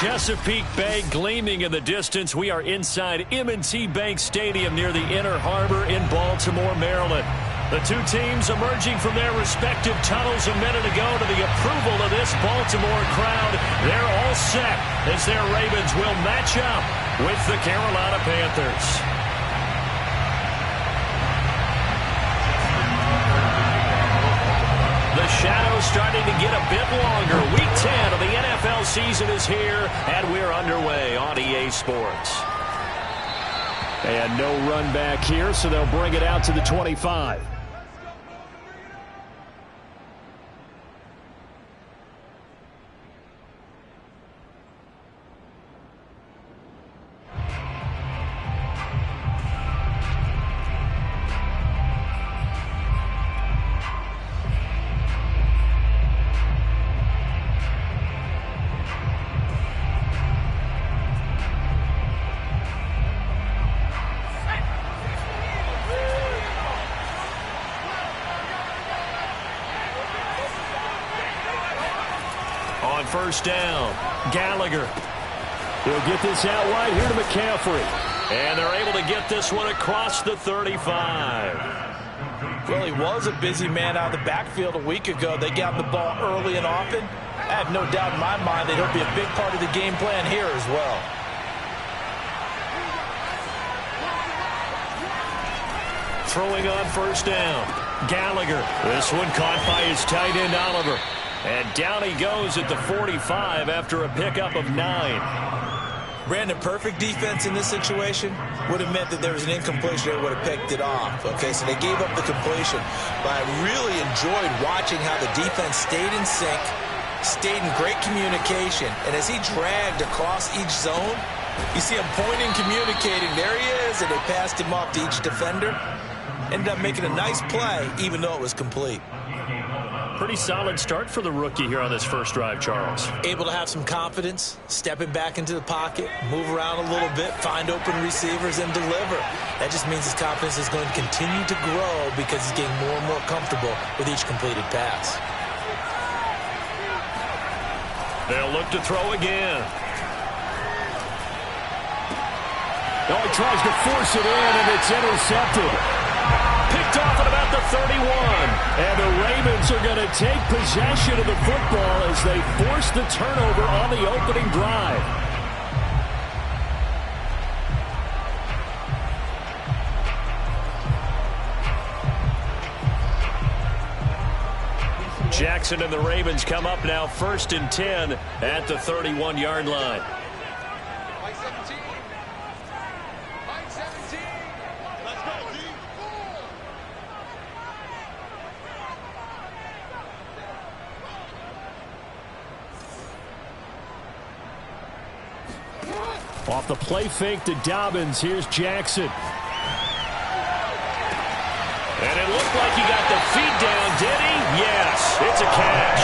Chesapeake Bay gleaming in the distance. We are inside M&T Bank Stadium near the Inner Harbor in Baltimore, Maryland. The two teams emerging from their respective tunnels a minute ago to the approval of this Baltimore crowd. They're all set as their Ravens will match up with the Carolina Panthers. The shadow's starting to get a bit longer. Week 10 of the NFL season is here, and we're underway on EA Sports. And no run back here, so they'll bring it out to the 25. First down, Gallagher. He'll get this out wide here to McCaffrey. And they're able to get this one across the 35. Well, he was a busy man out of the backfield a week ago. They got him the ball early and often. I have no doubt in my mind that he'll be a big part of the game plan here as well. Throwing on first down, Gallagher. This one caught by his tight end, Oliver. And down he goes at the 45 after a pickup of 9. Brandon, perfect defense in this situation would have meant that there was an incompletion. They would have picked it off. Okay, so they gave up the completion. But I really enjoyed watching how the defense stayed in sync, stayed in great communication. And as he dragged across each zone, you see him pointing, communicating. There he is, and they passed him off to each defender. Ended up making a nice play, even though it was complete. Pretty solid start for the rookie here on this first drive, Charles. Able to have some confidence, stepping back into the pocket, move around a little bit, find open receivers, and deliver. That just means his confidence is going to continue to grow because he's getting more and more comfortable with each completed pass. They'll look to throw again. Oh, he tries to force it in, and it's intercepted. Picked off at about the 31. And the Ravens are going to take possession of the football as they force the turnover on the opening drive. Jackson and the Ravens come up now 1st and 10 at the 31-yard line. Off the play fake to Dobbins. Here's Jackson. And it looked like he got the feet down, did he? Yes, it's a catch.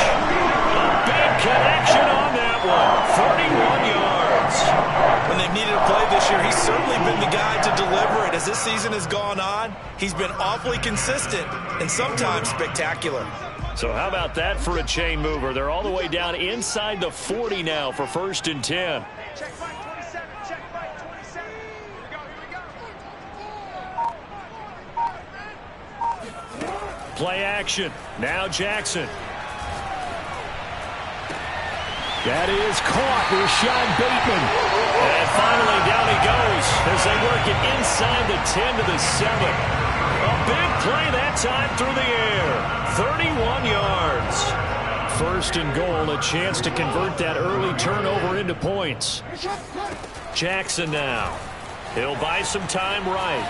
A big connection on that one. 31 yards. When they've needed a play this year, he's certainly been the guy to deliver it. As this season has gone on, he's been awfully consistent and sometimes spectacular. So how about that for a chain mover? They're all the way down inside the 40 now for 1st and 10. Check right 27. Check right 27. Here we go. Play action. Now Jackson. That is caught. Rashad Bateman. And finally down he goes as they work it inside the 10 to the 7. A big play that time through the air. 31 yards. 1st and goal, a chance to convert that early turnover into points. Jackson now. He'll buy some time right.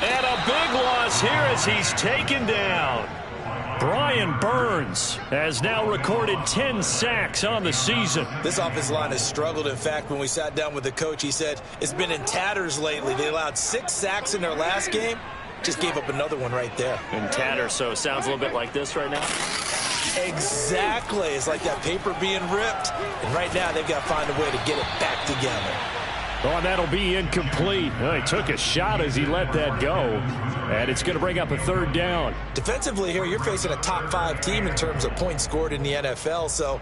And a big loss here as he's taken down. Brian Burns has now recorded 10 sacks on the season. This offensive line has struggled. In fact, when we sat down with the coach, he said it's been in tatters lately. They allowed 6 sacks in their last game. Just gave up another one right there. In tatters, so it sounds a little bit like this right now. Exactly. It's like that paper being ripped. And right now, they've got to find a way to get it back together. Oh, and that'll be incomplete. Oh, he took a shot as he let that go. And it's going to bring up a third down. Defensively here, you're facing a top 5 team in terms of points scored in the NFL. So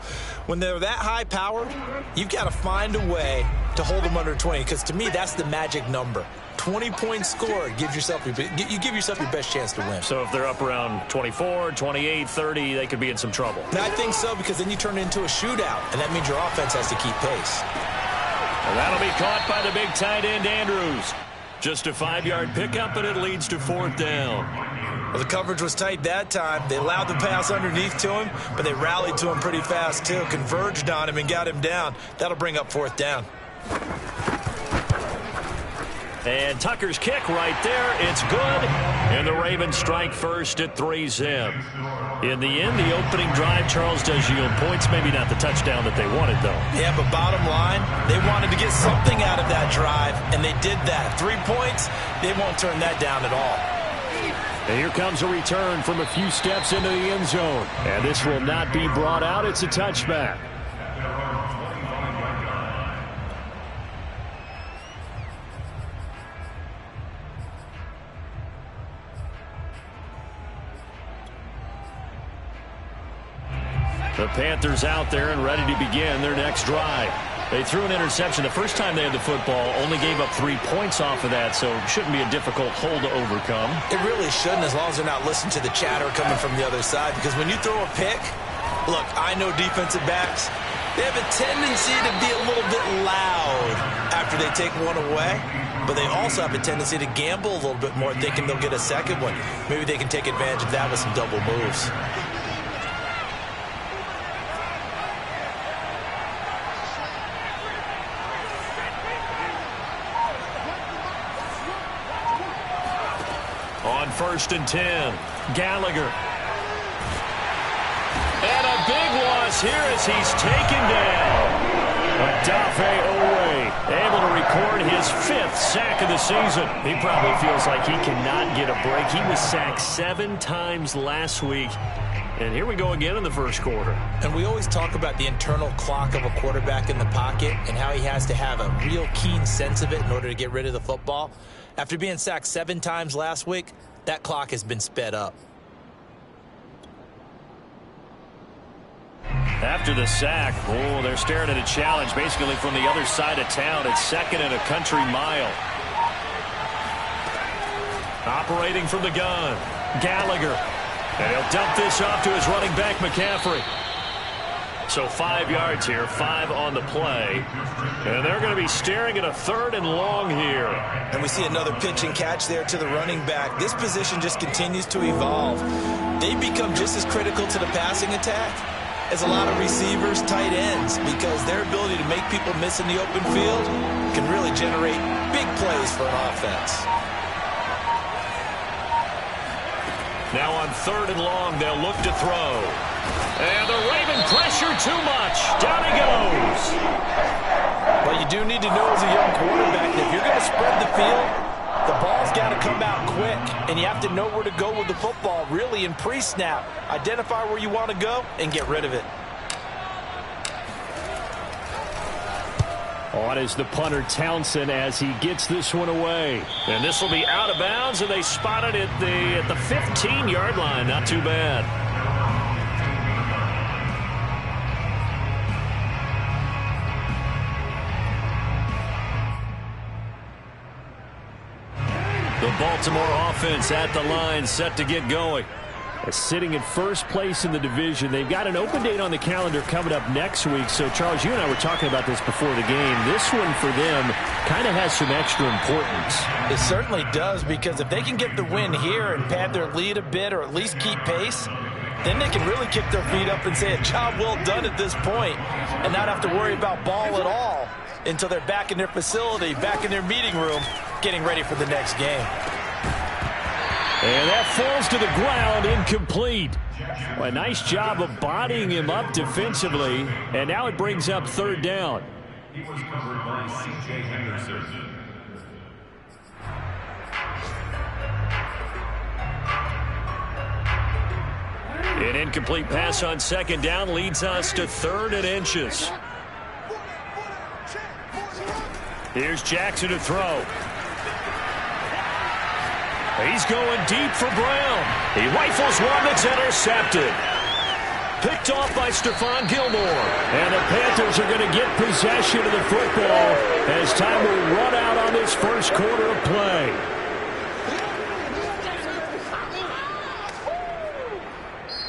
when they're that high-powered, you've got to find a way to hold them under 20. Because to me, that's the magic number. 20 points scored, you give yourself your best chance to win. So if they're up around 24, 28, 30, they could be in some trouble. And I think so, because then you turn it into a shootout, and that means your offense has to keep pace. And that'll be caught by the big tight end, Andrews. Just a 5-yard pickup, and it leads to 4th down. Well, the coverage was tight that time. They allowed the pass underneath to him, but they rallied to him pretty fast, too. Converged on him and got him down. That'll bring up 4th down. And Tucker's kick right there. It's good. And the Ravens strike first at 3-zip. In the end, the opening drive, Charles, does yield points. Maybe not the touchdown that they wanted, though. Yeah, but bottom line, they wanted to get something out of that drive, and they did that. 3 points, they won't turn that down at all. And here comes a return from a few steps into the end zone. And this will not be brought out. It's a touchback. The Panthers out there and ready to begin their next drive. They threw an interception the first time they had the football, only gave up 3 points off of that, so it shouldn't be a difficult hole to overcome. It really shouldn't, as long as they're not listening to the chatter coming from the other side, because when you throw a pick, look, I know defensive backs, they have a tendency to be a little bit loud after they take one away, but they also have a tendency to gamble a little bit more, thinking they'll get a second one. Maybe they can take advantage of that with some double moves. On 1st and 10, Gallagher. And a big loss here as he's taken down. Odafe Owe able to record his 5th sack of the season. He probably feels like he cannot get a break. He was sacked 7 times last week. And here we go again in the first quarter. And we always talk about the internal clock of a quarterback in the pocket and how he has to have a real keen sense of it in order to get rid of the football. After being sacked 7 times last week, that clock has been sped up. After the sack, oh, they're staring at a challenge basically from the other side of town. It's 2nd and a country mile. Operating from the gun, Gallagher. And he'll dump this off to his running back, McCaffrey. So 5 yards here, 5 on the play. And they're going to be staring at a 3rd and long here. And we see another pitch and catch there to the running back. This position just continues to evolve. They become just as critical to the passing attack as a lot of receivers, tight ends, because their ability to make people miss in the open field can really generate big plays for an offense. Now on 3rd and long, they'll look to throw. And the Raven pressure too much. Down he goes. Well, you do need to know as a young quarterback that if you're going to spread the field, the ball's got to come out quick. And you have to know where to go with the football, really, in pre-snap. Identify where you want to go and get rid of it. On is the punter, Townsend, as he gets this one away. And this will be out of bounds, and they spot it at the 15-yard line. Not too bad. The Baltimore offense at the line, set to get going. Sitting in first place in the division. They've got an open date on the calendar coming up next week. So, Charles, you and I were talking about this before the game. This one for them kind of has some extra importance. It certainly does, because if they can get the win here and pad their lead a bit or at least keep pace, then they can really kick their feet up and say a job well done at this point and not have to worry about ball at all until they're back in their facility, back in their meeting room, getting ready for the next game. And that falls to the ground, incomplete. Well, a nice job of bodying him up defensively, and now it brings up 3rd down. He was covered by C.J. Henderson. An incomplete pass on 2nd down leads us to 3rd and inches. Here's Jackson to throw. He's going deep for Brown. He rifles one that's intercepted. Picked off by Stephon Gilmore. And the Panthers are going to get possession of the football as time will run out on this first quarter of play.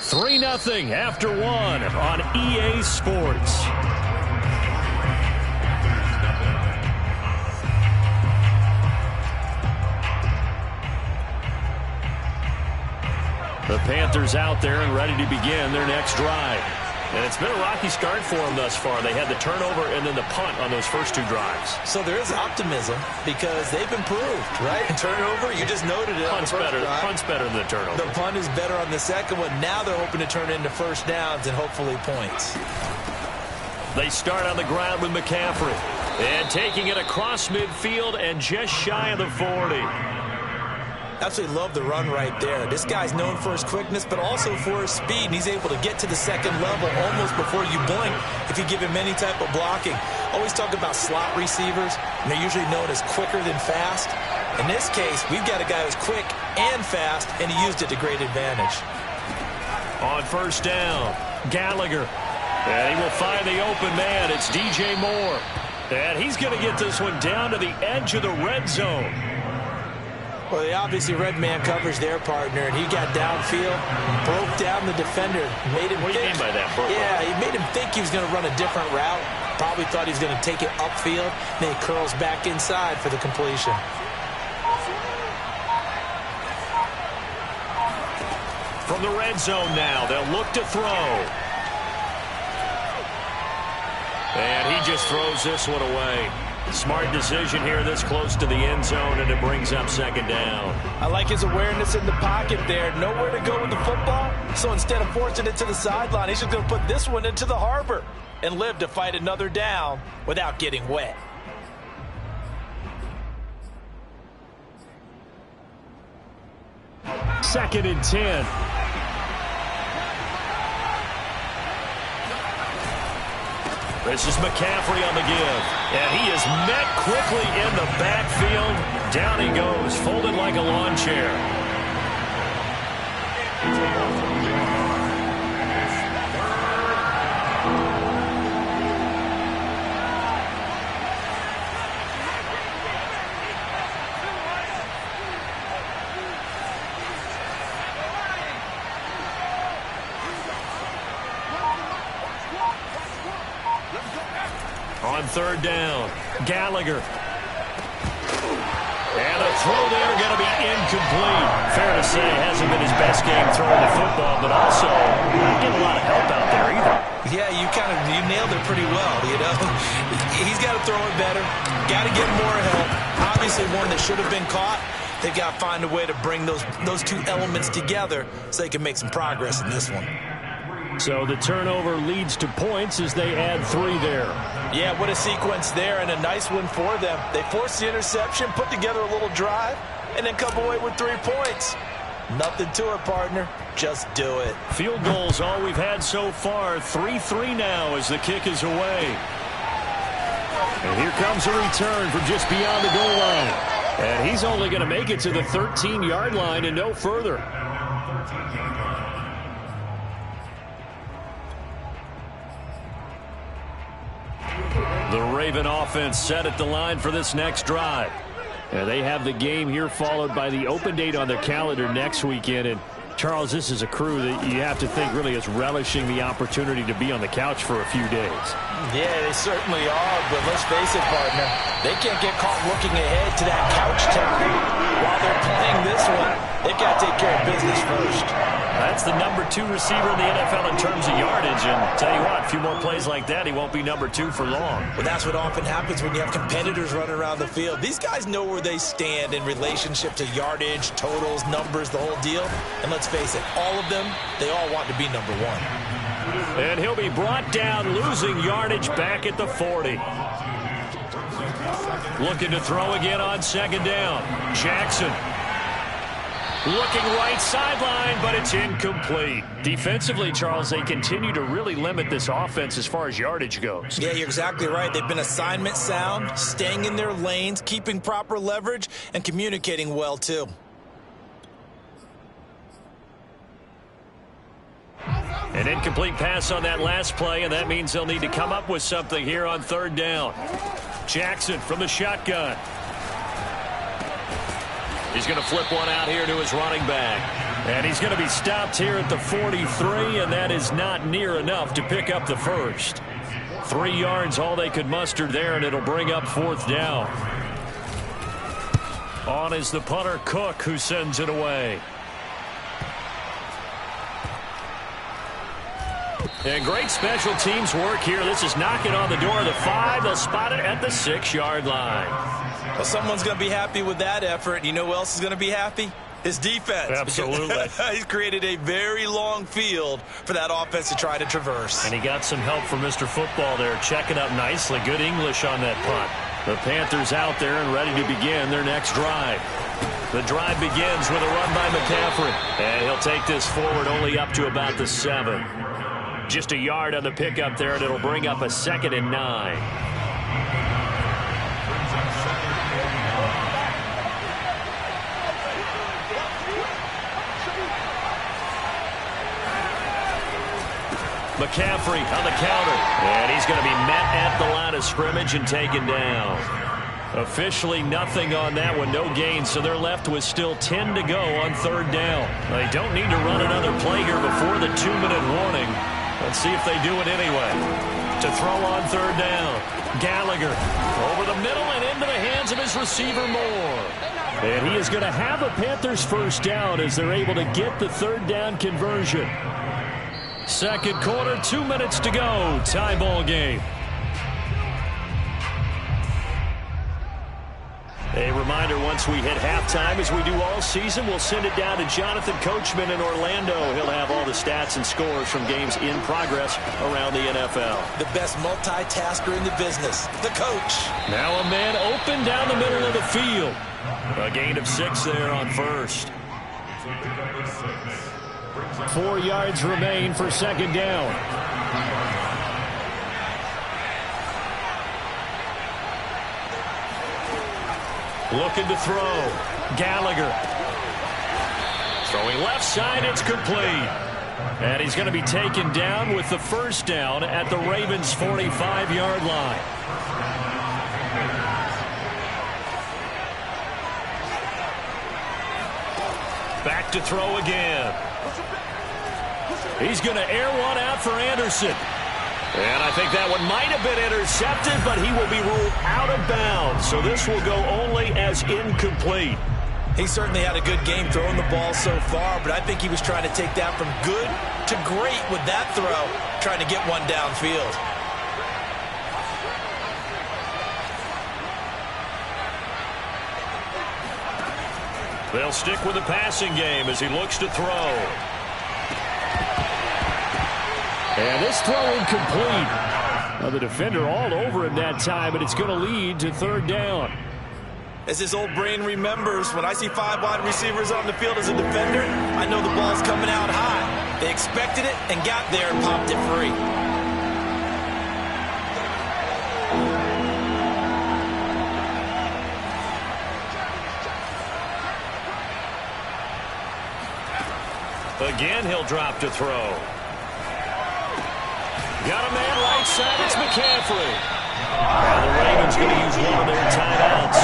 Three 3-0 after one on EA Sports. The Panthers out there and ready to begin their next drive. And it's been a rocky start for them thus far. They had the turnover and then the punt on those first two drives. So there is optimism because they've improved, right? Turnover, you just noted it. Punt's better than the turnover. The punt is better on the second one. Now they're hoping to turn into first downs and hopefully points. They start on the ground with McCaffrey. And taking it across midfield and just shy of the 40. Absolutely love the run right there. This guy's known for his quickness, but also for his speed. And he's able to get to the second level almost before you blink if you give him any type of blocking. Always talk about slot receivers, and they're usually known as quicker than fast. In this case, we've got a guy who's quick and fast, and he used it to great advantage. On first down, Gallagher. And he will find the open man. It's DJ Moore. And he's going to get this one down to the edge of the red zone. Well, they obviously red man covers their partner, and he got downfield, broke down the defender, made him What do you mean by that? Yeah, he made him think he was going to run a different route. Probably thought he was going to take it upfield. Then he curls back inside for the completion. From the red zone now, they'll look to throw. And he just throws this one away. Smart decision here this close to the end zone, and it brings up second down. I like his awareness in the pocket there. Nowhere to go with the football. So instead of forcing it to the sideline, he's just going to put this one into the harbor and live to fight another down without getting wet. Second and 10. This is McCaffrey on the give. And he is met quickly in the backfield. Down he goes, folded like a lawn chair. On third down, Gallagher. And a throw there going to be incomplete. Fair to say, hasn't been his best game throwing the football, but also not getting a lot of help out there either. Yeah, you nailed it pretty well, you know. He's got to throw it better. Got to get more help. Obviously one that should have been caught. They've got to find a way to bring those two elements together so they can make some progress in this one. So the turnover leads to points as they add 3 there. Yeah, what a sequence there, and a nice one for them. They forced the interception, put together a little drive, and then come away with 3 points. Nothing to it, partner. Just do it. Field goals all we've had so far. 3-3 now as the kick is away. And here comes a return from just beyond the goal line. And he's only going to make it to the 13-yard line and no further. The Raven offense set at the line for this next drive. And they have the game here followed by the open date on their calendar next weekend. And Charles, this is a crew that you have to think really is relishing the opportunity to be on the couch for a few days. Yeah, they certainly are, but let's face it, partner. They can't get caught looking ahead to that couch time while they're playing this one. They've got to take care of business first. That's the number 2 receiver in the NFL in terms of yardage. And tell you what, a few more plays like that, he won't be number 2 for long. Well, that's what often happens when you have competitors running around the field. These guys know where they stand in relationship to yardage, totals, numbers, the whole deal. And let's face it, all of them, they all want to be number 1. And he'll be brought down, losing yardage back at the 40. Looking to throw again on second down. Jackson. Looking right sideline, but it's incomplete. Defensively, Charles, they continue to really limit this offense as far as yardage goes. Yeah, you're exactly right. They've been assignment sound, staying in their lanes, keeping proper leverage, and communicating well, too. An incomplete pass on that last play, and that means they'll need to come up with something here on third down. Jackson from the shotgun. He's going to flip one out here to his running back. And he's going to be stopped here at the 43, and that is not near enough to pick up the first. 3 yards, all they could muster there, and it'll bring up fourth down. On is the punter, Cook, who sends it away. And great special teams work here. This is knocking on the door of the 5. They'll spot it at the 6-yard line. Well, someone's going to be happy with that effort. You know who else is going to be happy? His defense. Absolutely. He's created a very long field for that offense to try to traverse. And he got some help from Mr. Football there, checking up nicely. Good English on that punt. The Panthers out there and ready to begin their next drive. The drive begins with a run by McCaffrey. And he'll take this forward only up to about the 7. Just a yard on the pickup there, and it'll bring up a 2nd and 9. McCaffrey on the counter, and he's going to be met at the line of scrimmage and taken down. Officially nothing on that one, no gain, so they're left with still 10 to go on third down. They don't need to run another play here before the 2-minute warning. Let's see if they do it anyway. To throw on third down, Gallagher over the middle and into the hands of his receiver Moore. And he is going to have a Panthers first down as they're able to get the third down conversion. Second quarter, 2 minutes to go. Tie ball game. A reminder, once we hit halftime, as we do all season, we'll send it down to Jonathan Coachman in Orlando. He'll have all the stats and scores from games in progress around the NFL. The best multitasker in the business, the coach. Now a man open down the middle of the field. A gain of 6 there on first. 4 yards remain for second down. Looking to throw. Gallagher. Throwing left side, it's complete. And he's going to be taken down with the first down at the Ravens' 45-yard line. Back to throw again. He's going to air one out for Anderson. And I think that one might have been intercepted, but he will be ruled out of bounds. So this will go only as incomplete. He certainly had a good game throwing the ball so far, but I think he was trying to take that from good to great with that throw, trying to get one downfield. They'll stick with the passing game as he looks to throw. And this throw incomplete. Now the defender all over him that time, but it's going to lead to third down. As his old brain remembers, when I see 5 wide receivers on the field as a defender, I know the ball's coming out high. They expected it and got there and popped it free. Again, he'll drop to throw. Got a man right side, it's McCaffrey. And the Ravens going to use one of their timeouts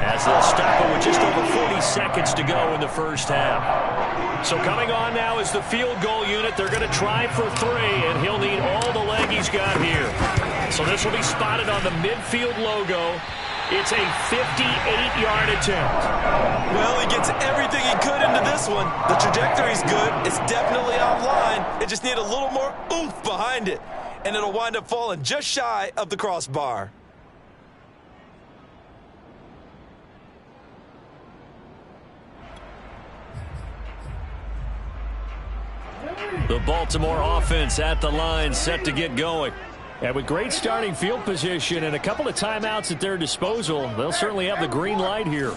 as they'll stop it with just over 40 seconds to go in the first half. So coming on now is the field goal unit. They're going to try for 3, and he'll need all the leg he's got here. So this will be spotted on the midfield logo. It's a 58-yard attempt. Well, he gets everything he could into this one. The trajectory's good. It's definitely online. It just needs a little more oomph behind it. And it'll wind up falling just shy of the crossbar. The Baltimore offense at the line, set to get going. And with great starting field position and a couple of timeouts at their disposal, they'll certainly have the green light here.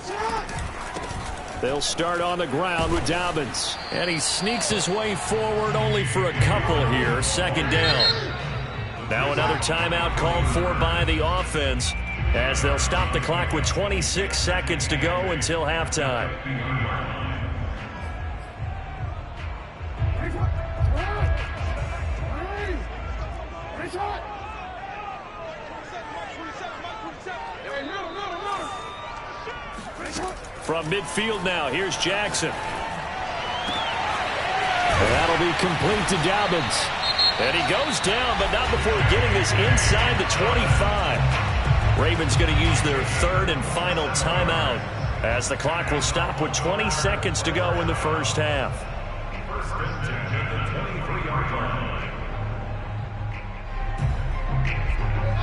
They'll start on the ground with Dobbins. And he sneaks his way forward only for a couple here. Second down. Now another timeout called for by the offense as they'll stop the clock with 26 seconds to go until halftime. From midfield now, here's Jackson. That'll be complete to Dobbins. And he goes down, but not before getting this inside the 25. Ravens going to use their third and final timeout as the clock will stop with 20 seconds to go in the first half. First and 10 at the 23-yard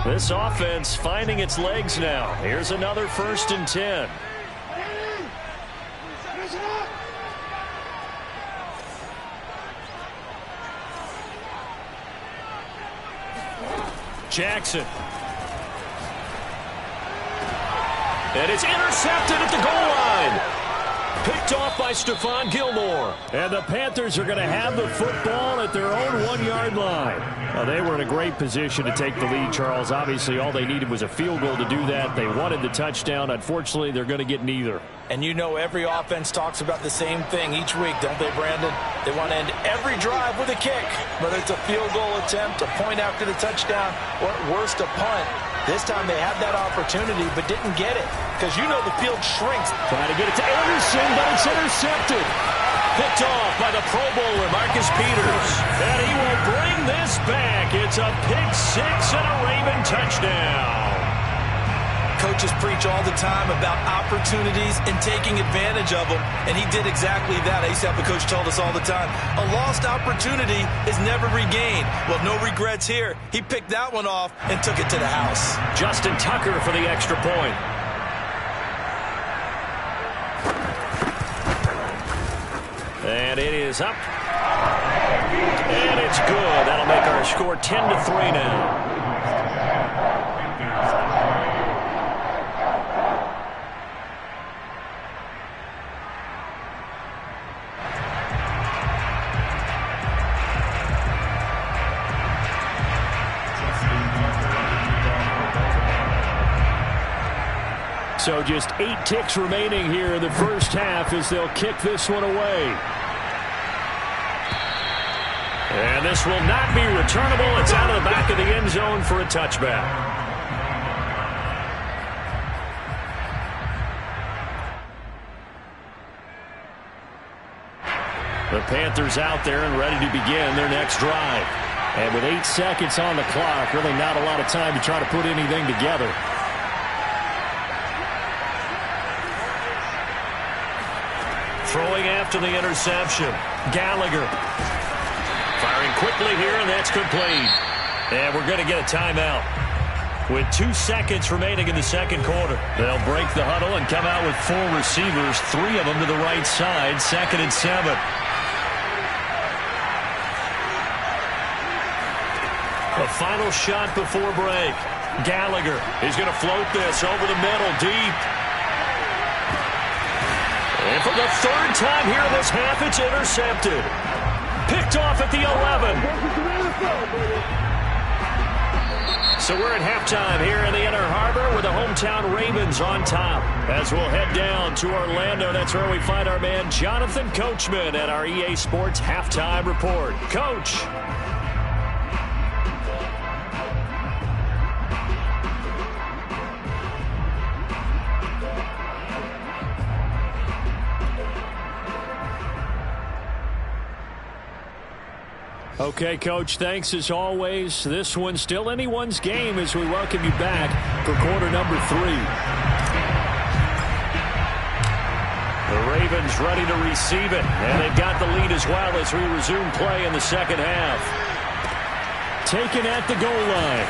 line. This offense finding its legs now. Here's another first and 10. Jackson. And it's intercepted at the goal line. Picked off by Stephon Gilmore. And the Panthers are going to have the football at their own 1-yard line. Now, they were in a great position to take the lead, Charles. Obviously, all they needed was a field goal to do that. They wanted the touchdown. Unfortunately, they're going to get neither. And you know every offense talks about the same thing each week, don't they, Brandon? They want to end every drive with a kick, whether it's a field goal attempt, a point after the touchdown, or at worst a punt. This time they had that opportunity but didn't get it because you know the field shrinks. Trying to get it to Anderson, but it's intercepted. Picked off by the Pro Bowler, Marcus Peters. And he will bring this back. It's a pick six and a Raven touchdown. Coaches preach all the time about opportunities and taking advantage of them, and he did exactly that. I used to have a coach told us all the time, a lost opportunity is never regained. Well, no regrets here. He picked that one off and took it to the house. Justin Tucker for the extra point. And it is up. And it's good. That'll make our score 10-3 now. So just 8 ticks remaining here in the first half as they'll kick this one away. And this will not be returnable. It's out of the back of the end zone for a touchback. The Panthers out there and ready to begin their next drive. And with 8 seconds on the clock, really not a lot of time to try to put anything together. Throwing after the interception. Gallagher. Firing quickly here, and that's complete. And we're going to get a timeout. With 2 seconds remaining in the second quarter. They'll break the huddle and come out with 4 receivers, 3 of them to the right side, 2nd and 7. A final shot before break. Gallagher is going to float this over the middle, deep. And for the 3rd time here in this half, it's intercepted. Picked off at the 11. So we're at halftime here in the Inner Harbor with the hometown Ravens on top. As we'll head down to Orlando, that's where we find our man Jonathan Coachman at our EA Sports Halftime Report. Coach. Okay, Coach, thanks as always. This one's still anyone's game as we welcome you back for quarter number 3. The Ravens ready to receive it, and they've got the lead as well as we resume play in the second half. Taken at the goal line.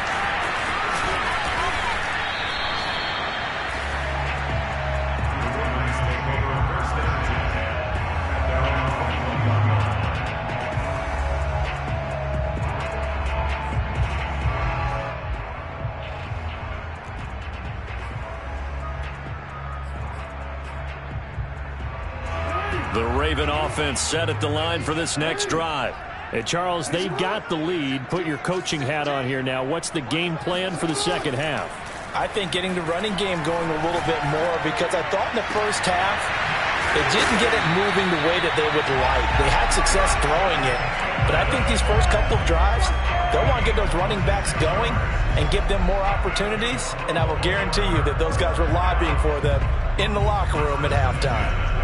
Raven offense set at the line for this next drive. Hey, Charles, they got the lead. Put your coaching hat on here now. What's the game plan for the second half? I think getting the running game going a little bit more, because I thought in the first half they didn't get it moving the way that they would like. They had success throwing it, but I think these first couple of drives, they'll want to get those running backs going and give them more opportunities, and I will guarantee you that those guys were lobbying for them in the locker room at halftime.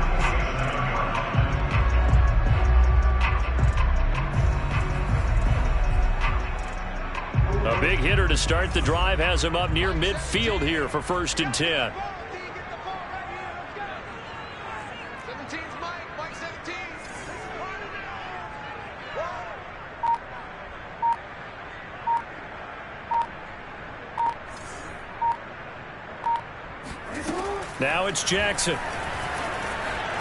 A big hitter to start the drive has him up near midfield here for 1st and 10. 17's Mike 17. Now it's Jackson.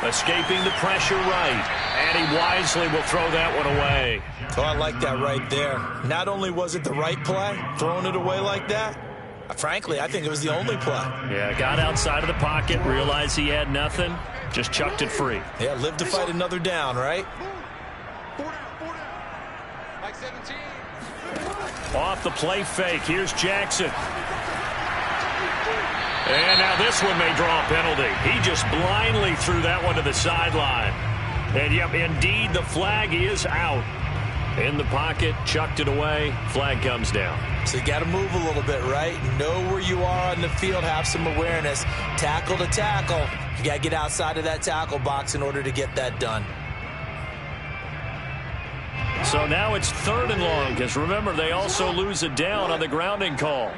Escaping the pressure right. And he wisely will throw that one away. Oh, I like that right there. Not only was it the right play, throwing it away like that, frankly, I think it was the only play. Yeah, got outside of the pocket, realized he had nothing, just chucked it free. Yeah, live to fight another down, right? 4 down. Mike 17. Off the play fake, here's Jackson. And now this one may draw a penalty. He just blindly threw that one to the sideline. And, yep, indeed, the flag is out. In the pocket, chucked it away, flag comes down. So you got to move a little bit, right? Know where you are on the field, have some awareness. Tackle to tackle. You got to get outside of that tackle box in order to get that done. So now it's 3rd and long, because remember, they also lose a down on the grounding call.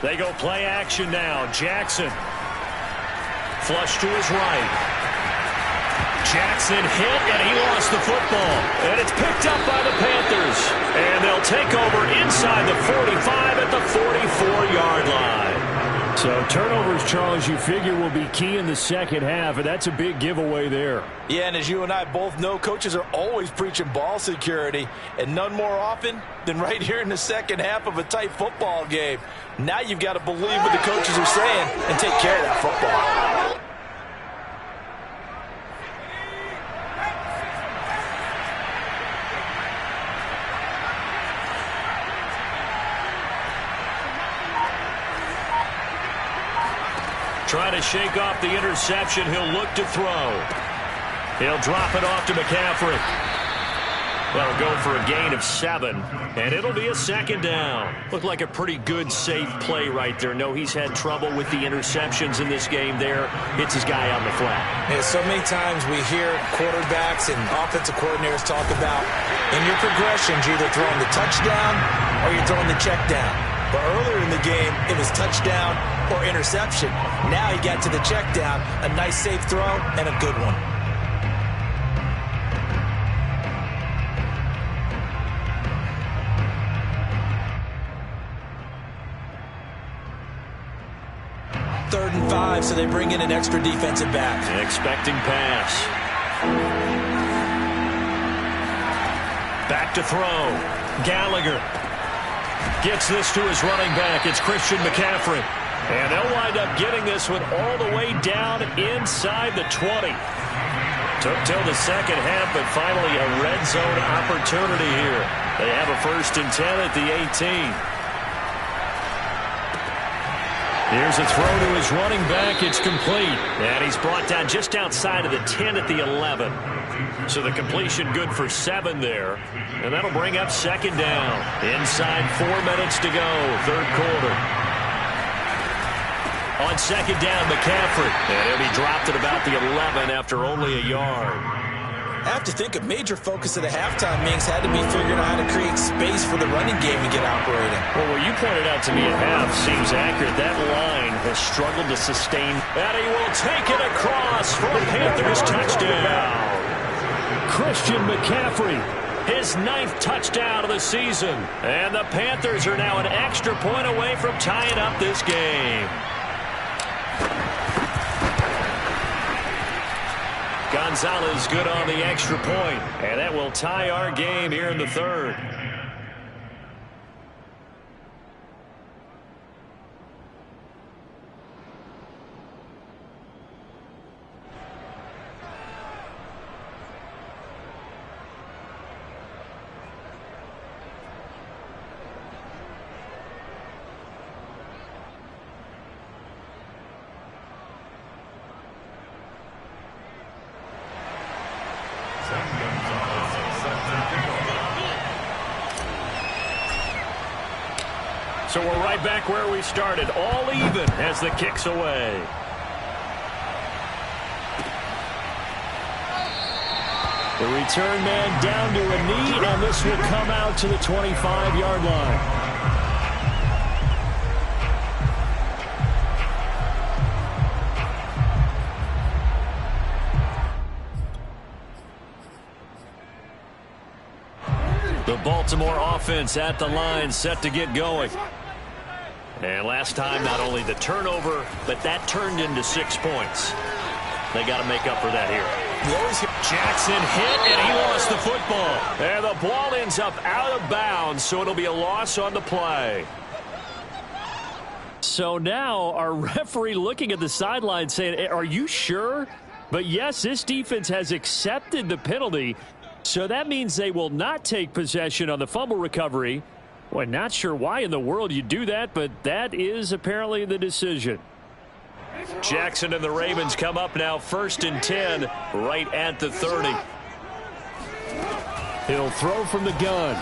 They go play action now. Jackson. Flush to his right. Jackson hit, and he lost the football. And it's picked up by the Panthers. And they'll take over inside the 45 at the 44-yard line. So turnovers, Charles, you figure will be key in the second half, and that's a big giveaway there. Yeah, and as you and I both know, coaches are always preaching ball security, and none more often than right here in the second half of a tight football game. Now you've got to believe what the coaches are saying and take care of that football. Trying to shake off the interception. He'll look to throw. He'll drop it off to McCaffrey. That'll go for a gain of 7, and it'll be a 2nd down. Looked like a pretty good, safe play right there. No, he's had trouble with the interceptions in this game there. Hits his guy on the flat. Yeah, so many times we hear quarterbacks and offensive coordinators talk about in your progressions, you're either throwing the touchdown or you're throwing the check down. But earlier in the game, it was touchdown or interception. Now he got to the check down, a nice safe throw, and a good one. Third and 5, so they bring in an extra defensive back. Expecting pass. Back to throw. Gallagher gets this to his running back. It's Christian McCaffrey. And they'll wind up getting this one all the way down inside the 20. Took till the second half, but finally a red zone opportunity here. They have a 1st and 10 at the 18. Here's a throw to his running back. It's complete. And he's brought down just outside of the 10 at the 11. So the completion good for 7 there. And that'll bring up 2nd down. Inside 4 minutes to go, 3rd quarter. On 2nd down, McCaffrey. And he'll be dropped at about the 11 after only a yard. I have to think a major focus of the halftime meetings had to be figuring out how to create space for the running game to get operating. Well, what you pointed out to me at half seems accurate. That line has struggled to sustain. And he will take it across for a Panthers touchdown. Christian McCaffrey, his 9th touchdown of the season. And the Panthers are now an extra point away from tying up this game. Gonzalez good on the extra point, and that will tie our game here in the 3rd. So we're right back where we started, all even as the kick's away. The return man down to a knee, and this will come out to the 25-yard line. The Baltimore offense at the line, set to get going. And last time, not only the turnover, but that turned into 6 points. They got to make up for that here. Jackson hit, and he lost the football. And the ball ends up out of bounds, so it'll be a loss on the play. So now our referee looking at the sideline saying, are you sure? But yes, this defense has accepted the penalty, so that means they will not take possession on the fumble recovery. Well, not sure why in the world you do that, but that is apparently the decision. Jackson and the Ravens come up now 1st and 10 right at the 30. He'll throw from the gun.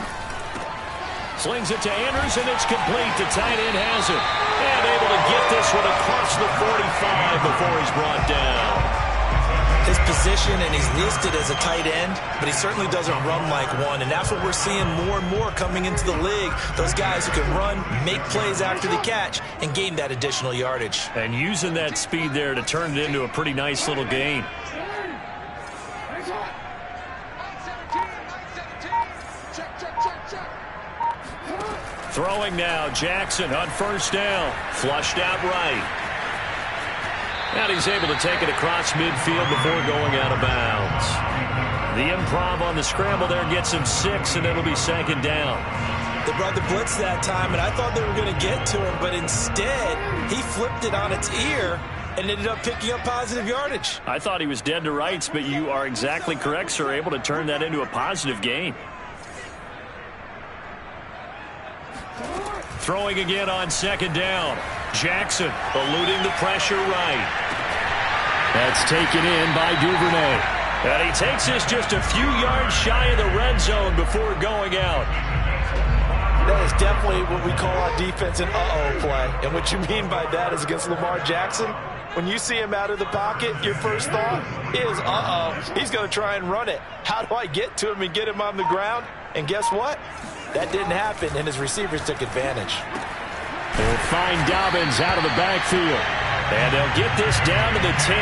Slings it to Andrews, and it's complete. The tight end has it. And able to get this one across the 45 before he's brought down. His position, and he's listed as a tight end, but he certainly doesn't run like one, and that's what we're seeing more and more coming into the league. Those guys who can run, make plays after the catch, and gain that additional yardage. And using that speed there to turn it into a pretty nice little gain. Throwing now, Jackson on 1st down. Flushed out right. And he's able to take it across midfield before going out of bounds. The improv on the scramble there gets him 6, and it'll be 2nd down. They brought the blitz that time, and I thought they were going to get to him, but instead he flipped it on its ear and ended up picking up positive yardage. I thought he was dead to rights, but you are exactly correct, sir. Able to turn that into a positive gain. Throwing again on 2nd down. Jackson eluding the pressure right. That's taken in by Duvernay. And he takes this just a few yards shy of the red zone before going out. That is definitely what we call our defense an uh-oh play. And what you mean by that is against Lamar Jackson, when you see him out of the pocket, your first thought is, uh-oh, he's going to try and run it. How do I get to him and get him on the ground? And guess what? That didn't happen, and his receivers took advantage. They'll find Dobbins out of the backfield. And they'll get this down to the 10.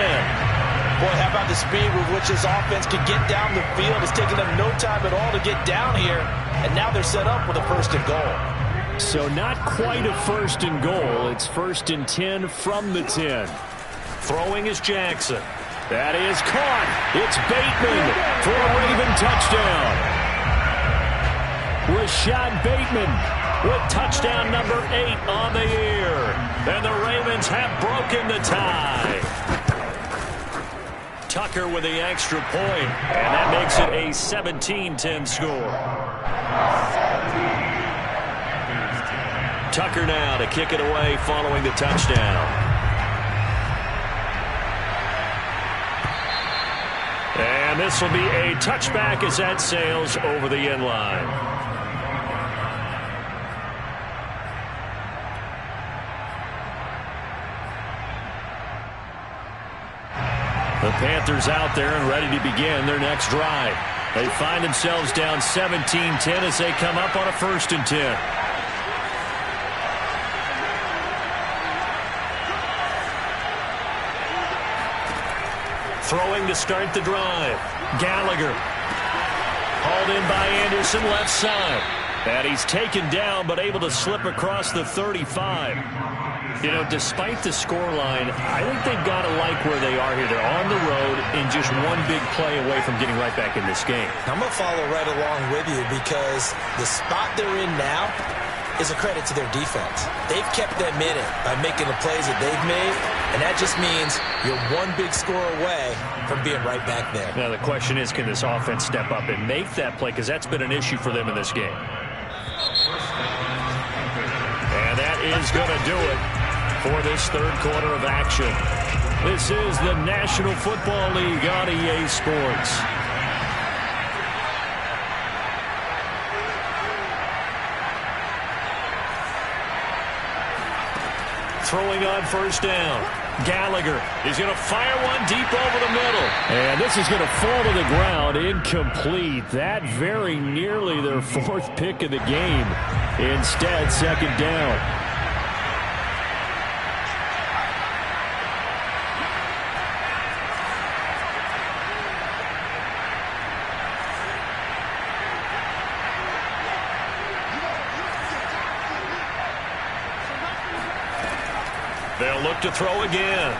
Boy, how about the speed with which this offense can get down the field? It's taken them no time at all to get down here, and now they're set up with a 1st and goal. So not quite a 1st and goal. It's 1st and 10 from the 10. Throwing is Jackson. That is caught. It's Bateman for a Raven touchdown. Rashad Bateman with touchdown number 8 on the year. And the Ravens have broken the tie. Tucker with the extra point, and that makes it a 17-10 score. Tucker now to kick it away following the touchdown. And this will be a touchback as that sails over the end line. The Panthers out there and ready to begin their next drive. They find themselves down 17-10 as they come up on a 1st and 10. Throwing to start the drive. Gallagher. Hauled in by Anderson left side. And he's taken down but able to slip across the 35. You know, despite the scoreline, I think they've got to like where they are here. They're on the road and just one big play away from getting right back in this game. I'm going to follow right along with you because the spot they're in now is a credit to their defense. They've kept them in it by making the plays that they've made, and that just means you're one big score away from being right back there. Now the question is, can this offense step up and make that play? Because that's been an issue for them in this game. And that is going to do it for this 3rd quarter of action. This is the National Football League on EA Sports. Throwing on first down. Gallagher is going to fire one deep over the middle. And this is going to fall to the ground. Incomplete. That very nearly their fourth pick of the game. Instead, second down. They'll look to throw again.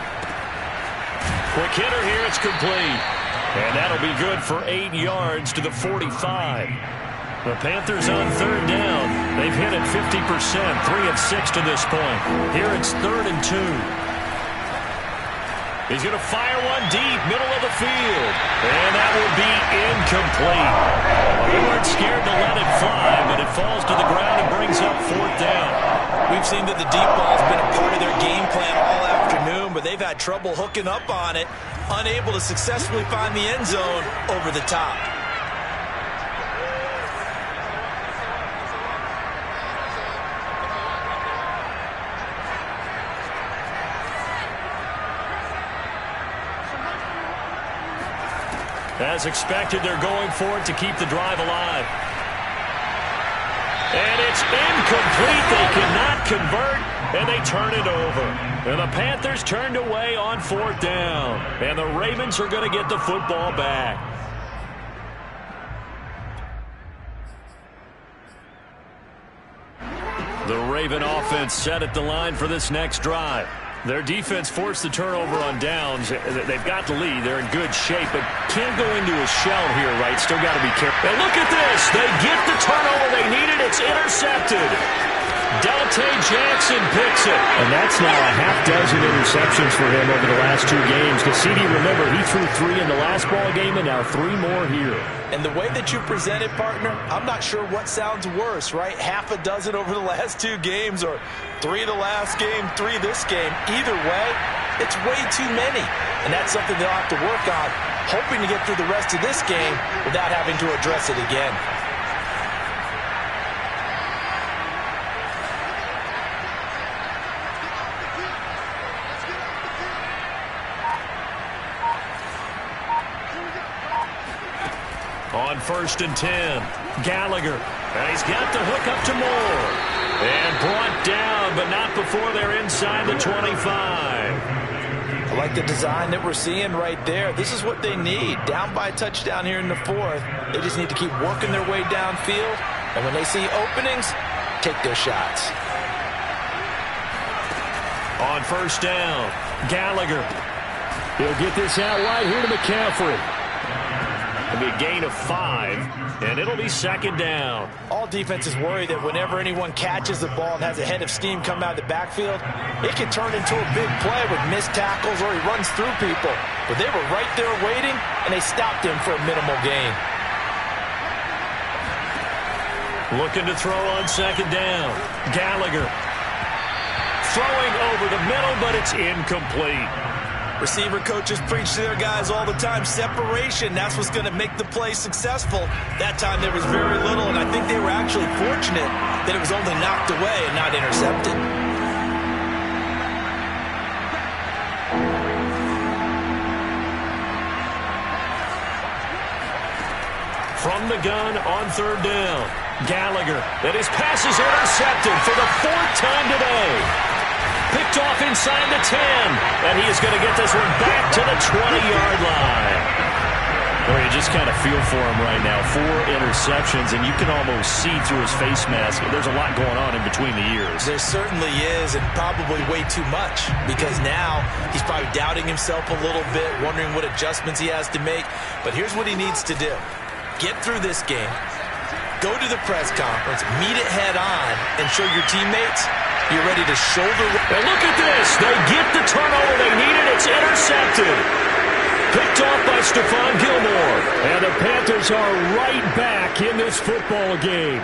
Quick hitter here. It's complete. And that'll be good for 8 yards to the 45. The Panthers on third down. They've hit it 50%, 3 of 6 to this point. Here it's 3rd and 2. He's going to fire one deep, middle of the field. And that will be incomplete. Well, they weren't scared to let it fly, but it falls to the ground and brings up 4th down. We've seen that the deep ball has been a part of their game plan all afternoon, but they've had trouble hooking up on it, unable to successfully find the end zone over the top. As expected, they're going for it to keep the drive alive. And it's incomplete. They cannot convert, and they turn it over. And the Panthers turned away on 4th down. And the Ravens are going to get the football back. The Raven offense set at the line for this next drive. Their defense forced the turnover on downs. They've got the lead. They're in good shape, but can't go into a shell here, right? Still got to be careful. And look at this. They get the turnover they needed. It's intercepted. Dante Jackson picks it. And that's now a half-dozen interceptions for him over the last 2 games. Because CD, remember, he threw 3 in the last ball game and now 3 more here. And the way that you present it, partner, I'm not sure what sounds worse, right? Half a dozen over the last 2 games or 3 the last game, 3 this game. Either way, it's way too many. And that's something they'll have to work on, hoping to get through the rest of this game without having to address it again. On 1st and 10, Gallagher. And he's got the hook up to Moore. And brought down, but not before they're inside the 25. I like the design that we're seeing right there. This is what they need. Down by a touchdown here in the 4th. They just need to keep working their way downfield. And when they see openings, take their shots. On 1st down, Gallagher. He'll get this out right here to McCaffrey. It'll be a gain of 5, and it'll be 2nd down. All defenses worry that whenever anyone catches the ball and has a head of steam come out of the backfield, it can turn into a big play with missed tackles or he runs through people. But they were right there waiting, and they stopped him for a minimal gain. Looking to throw on 2nd down. Gallagher. Throwing over the middle, but it's incomplete. Receiver coaches preach to their guys all the time. Separation, that's what's going to make the play successful. That time there was very little, and I think they were actually fortunate that it was only knocked away and not intercepted. From the gun on 3rd down, Gallagher. And his pass is intercepted for the 4th time today. Picked off inside the 10. And he is going to get this one back to the 20-yard line. Or you just kind of feel for him right now. 4 interceptions, and you can almost see through his face mask. There's a lot going on in between the ears. There certainly is, and probably way too much. Because now he's probably doubting himself a little bit, wondering what adjustments he has to make. But here's what he needs to do. Get through this game. Go to the press conference, meet it head on, and show your teammates you're ready to shoulder. And look at this. They get the turnover they needed. It's intercepted. Picked off by Stephon Gilmore. And the Panthers are right back in this football game.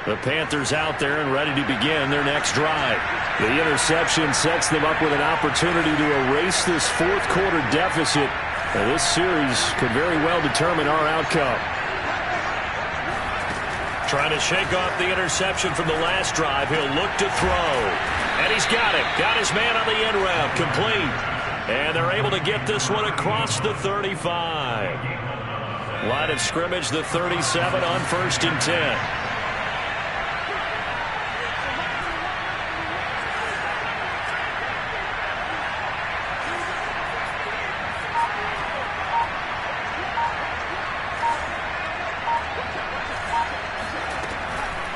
The Panthers out there and ready to begin their next drive. The interception sets them up with an opportunity to erase this 4th quarter deficit. And this series could very well determine our outcome. Trying to shake off the interception from the last drive. He'll look to throw. And he's got it. Got his man on the end route. Complete. And they're able to get this one across the 35. Line of scrimmage, the 37 on 1st and 10.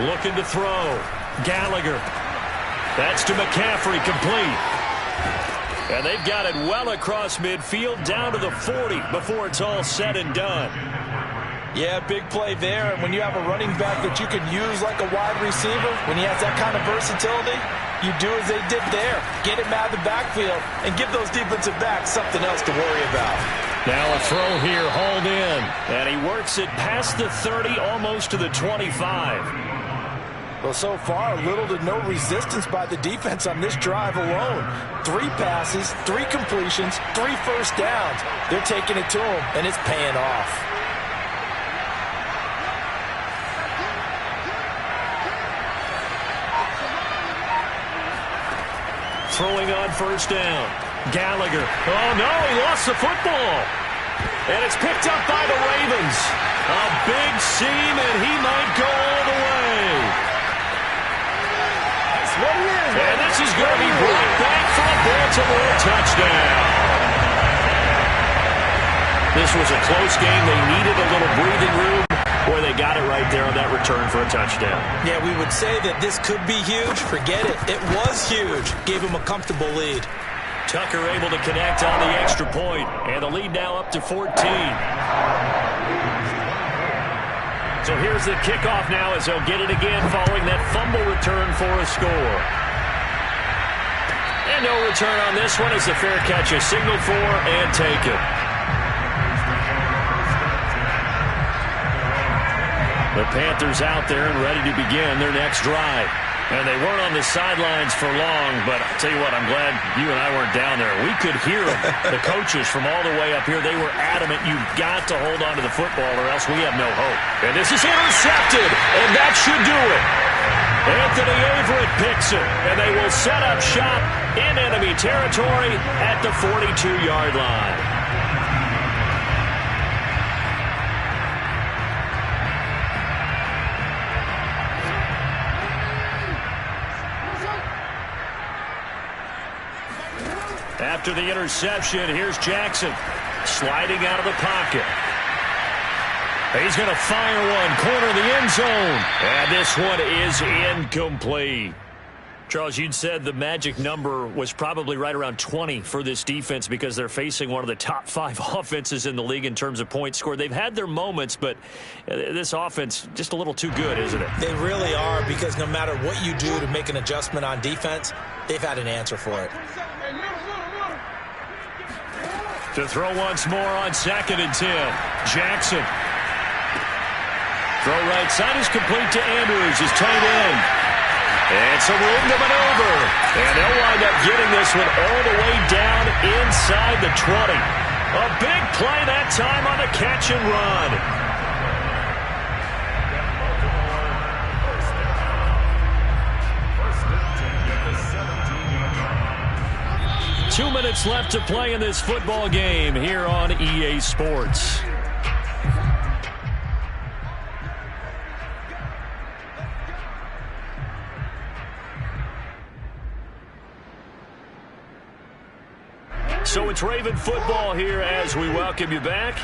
Looking to throw. Gallagher. That's to McCaffrey, complete. And they've got it well across midfield, down to the 40 before it's all said and done. Yeah, big play there. And when you have a running back that you can use like a wide receiver, when he has that kind of versatility, you do as they did there. Get him out of the backfield and give those defensive backs something else to worry about. Now a throw here, hauled in. And he works it past the 30, almost to the 25. Well, so far, little to no resistance by the defense on this drive alone. 3 passes, 3 completions, 3 first downs. They're taking it to him, and it's paying off. Throwing on 1st down. Gallagher. Oh, no, he lost the football. And it's picked up by the Ravens. A big seam, and he might go all the way. And this is going to be brought back for a Baltimore touchdown. This was a close game. They needed a little breathing room. Boy, they got it right there on that return for a touchdown. Yeah, we would say that this could be huge. Forget it. It was huge. Gave him a comfortable lead. Tucker able to connect on the extra point. And the lead now up to 14. So here's the kickoff now as they'll get it again following that fumble return for a score. And no return on this one as the fair catch is signaled for and taken. The Panthers out there and ready to begin their next drive. And they weren't on the sidelines for long, but I'll tell you what, I'm glad you and I weren't down there. We could hear them, the coaches from all the way up here. They were adamant, you've got to hold on to the football or else we have no hope. And this is intercepted, and that should do it. Anthony Averett picks it, and they will set up shop in enemy territory at the 42-yard line. After the interception, here's Jackson sliding out of the pocket. He's going to fire one, corner of the end zone. And this one is incomplete. Charles, you'd said the magic number was probably right around 20 for this defense because they're facing one of the top 5 offenses in the league in terms of points scored. They've had their moments, but this offense just a little too good, isn't it? They really are, because no matter what you do to make an adjustment on defense, they've had an answer for it. To throw once more on 2nd and 10. Jackson. Throw right side is complete to Andrews, his tight end. And some room to maneuver. And they'll wind up getting this one all the way down inside the 20. A big play that time on the catch and run. 2 minutes left to play in this football game here on EA Sports. So it's Raven football here as we welcome you back.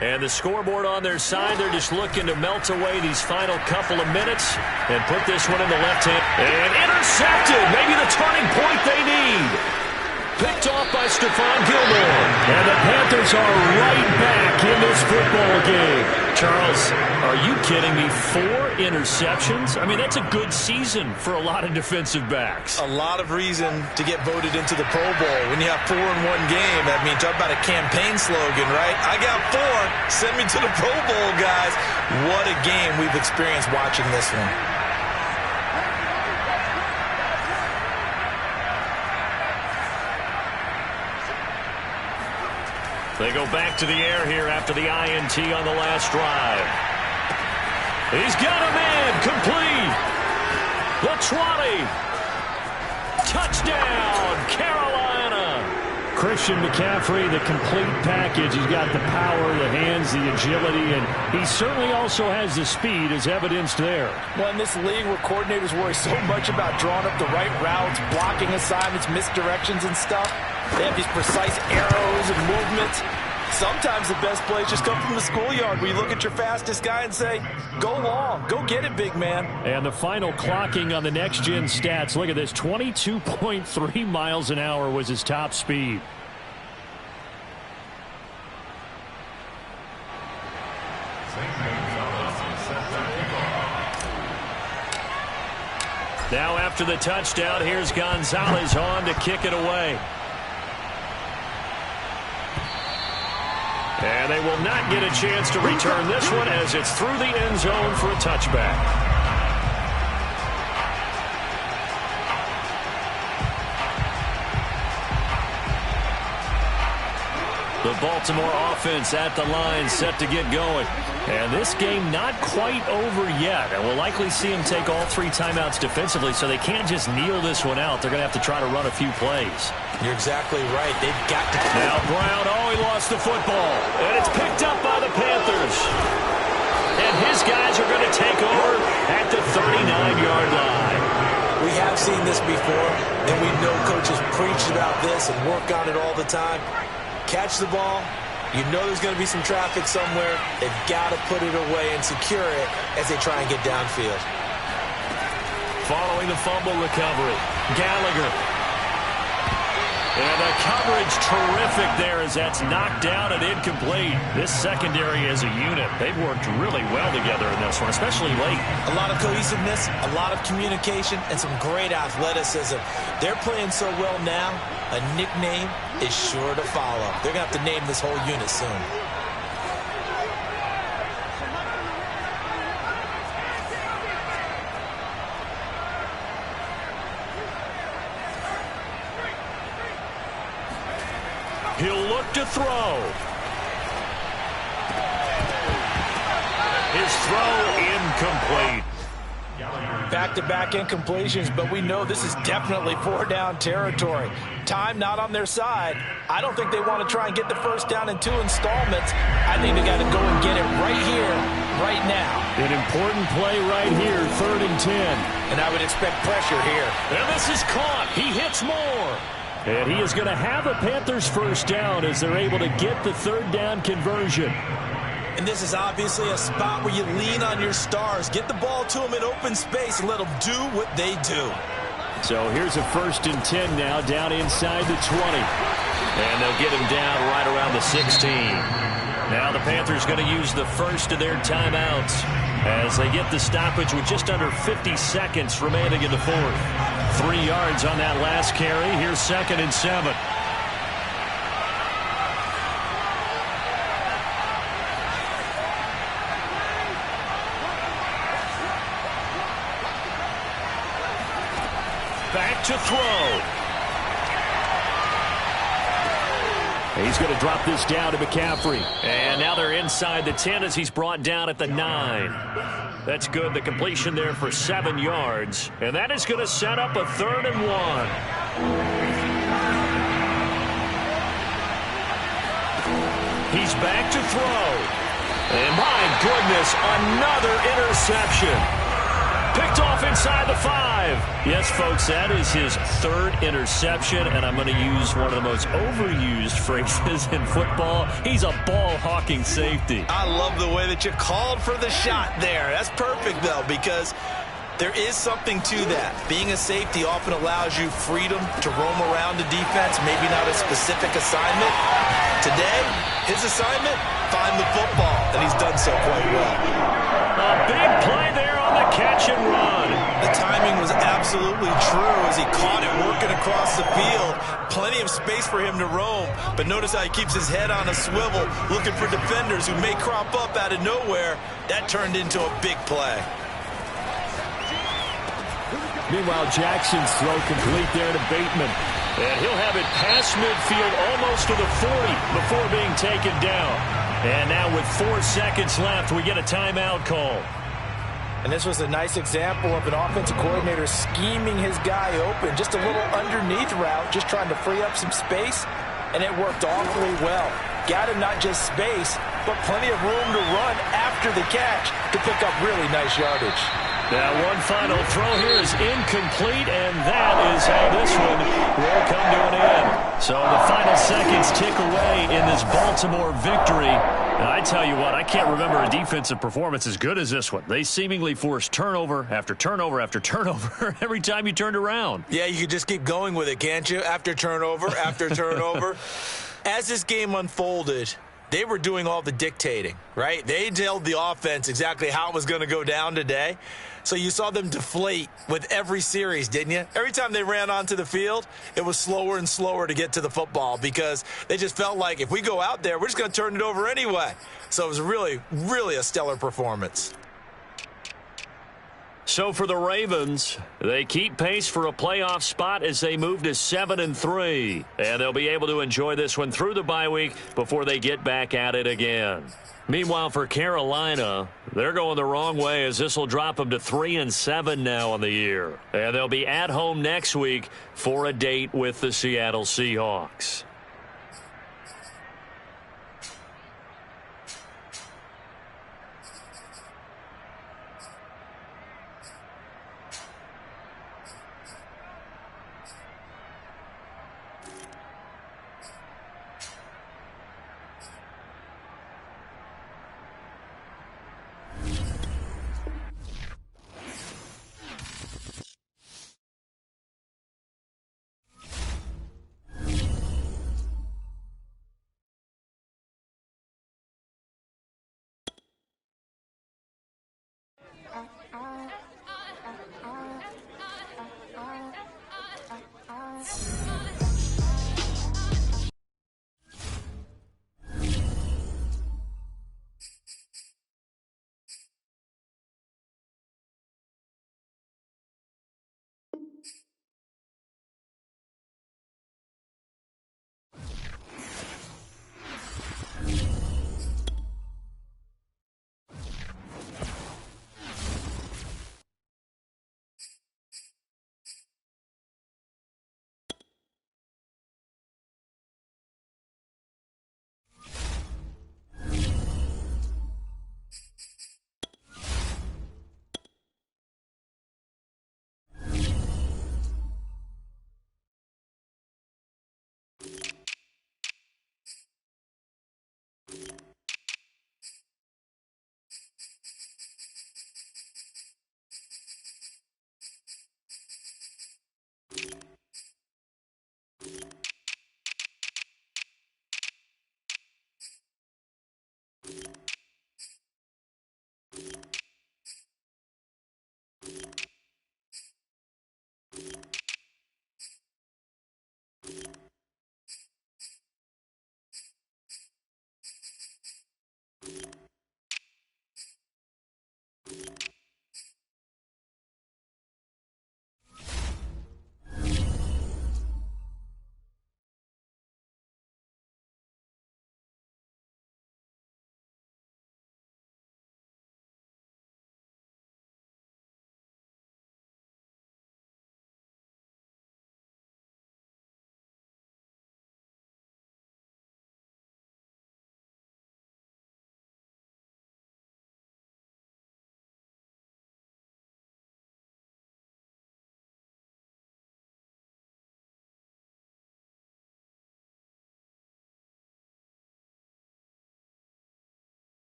And the scoreboard on their side, they're just looking to melt away these final couple of minutes and put this one in the left hand. And intercepted, maybe the turning point they need. Picked off by Stephon Gilmore. And the Panthers are right back in this football game. Charles, are you kidding me? 4 interceptions? I mean, that's a good season for a lot of defensive backs. A lot of reason to get voted into the Pro Bowl. When you have 4 in one game, I mean, talk about a campaign slogan, right? I got 4. Send me to the Pro Bowl, guys. What a game we've experienced watching this one. They go back to the air here after the INT on the last drive. He's got him in. Complete. The 20. Touchdown, Carolina. Christian McCaffrey, the complete package. He's got the power, the hands, the agility, and he certainly also has the speed as evidenced there. Well, in this league where coordinators worry so much about drawing up the right routes, blocking assignments, misdirections and stuff, they have these precise arrows and movements. Sometimes the best plays just come from the schoolyard where you look at your fastest guy and say, go long, go get it, big man. And the final clocking on the next-gen stats. Look at this, 22.3 miles an hour was his top speed. Now after the touchdown, here's Gonzalez on to kick it away. And they will not get a chance to return this one as it's through the end zone for a touchback. The Baltimore offense at the line set to get going. And this game not quite over yet. And we'll likely see them take all 3 timeouts defensively, so they can't just kneel this one out. They're going to have to try to run a few plays. You're exactly right. They've got to. Now Brown, he lost the football. And it's picked up by the Panthers. And his guys are going to take over at the 39-yard line. We have seen this before, and we know coaches preach about this and work on it all the time. Catch the ball. You know there's going to be some traffic somewhere. They've got to put it away and secure it as they try and get downfield. Following the fumble recovery, Gallagher. And the coverage terrific there as that's knocked down and incomplete. This secondary as a unit, they've worked really well together in this one, especially late. A lot of cohesiveness, a lot of communication, and some great athleticism. They're playing so well now, a nickname is sure to follow. They're going to have to name this whole unit soon. He'll look to throw. His throw incomplete. Back-to-back incompletions, but we know this is definitely 4-down territory. Time not on their side. I don't think they want to try and get the first down in 2 installments. I think they got to go and get it right here, right now. An important play right here, 3rd and 10. And I would expect pressure here. And this is caught. He hits more. And he is going to have a Panthers first down as they're able to get the 3rd down conversion. And this is obviously a spot where you lean on your stars. Get the ball to them in open space and let them do what they do. So here's a 1st and 10 now, down inside the 20. And they'll get him down right around the 16. Now the Panthers going to use the first of their timeouts as they get the stoppage with just under 50 seconds remaining in the 4th. 3 yards on that last carry. Here's 2nd and 7. Back to throw. He's going to drop this down to McCaffrey. And now they're inside the 10 as he's brought down at the 9. That's good. The completion there for 7 yards. And that is going to set up a 3rd and 1. He's back to throw. And my goodness, another interception. Picked off inside the 5. Yes, folks, that is his 3rd interception, and I'm going to use one of the most overused phrases in football. He's a ball-hawking safety. I love the way that you called for the shot there. That's perfect, though, because there is something to that. Being a safety often allows you freedom to roam around the defense, maybe not a specific assignment. Today, his assignment, find the football, and he's done so quite well. A big play there on the catch and run. The timing was absolutely true as he caught it working across the field. Plenty of space for him to roam, but notice how he keeps his head on a swivel, looking for defenders who may crop up out of nowhere. That turned into a big play. Meanwhile, Jackson's throw complete there to Bateman. And he'll have it past midfield almost to the 40 before being taken down. And now with 4 seconds left, we get a timeout call. And this was a nice example of an offensive coordinator scheming his guy open. Just a little underneath route, just trying to free up some space, and it worked awfully well. Got him not just space, but plenty of room to run after the catch to pick up really nice yardage. Now one final throw here is incomplete, and that is how this one will come to an end. So the final seconds tick away in this Baltimore victory. And I tell you what, I can't remember a defensive performance as good as this one. They seemingly forced turnover after turnover after turnover every time you turned around. Yeah, you could just keep going with it, can't you? After turnover, after turnover. As this game unfolded, they were doing all the dictating, right? They told the offense exactly how it was going to go down today. So you saw them deflate with every series, didn't you? Every time they ran onto the field, it was slower and slower to get to the football because they just felt like if we go out there, we're just going to turn it over anyway. So it was really, really a stellar performance. So for the Ravens, they keep pace for a playoff spot as they move to 7-3. And they'll be able to enjoy this one through the bye week before they get back at it again. Meanwhile, for Carolina, they're going the wrong way as this will drop them to 3-7 now on the year. And they'll be at home next week for a date with the Seattle Seahawks.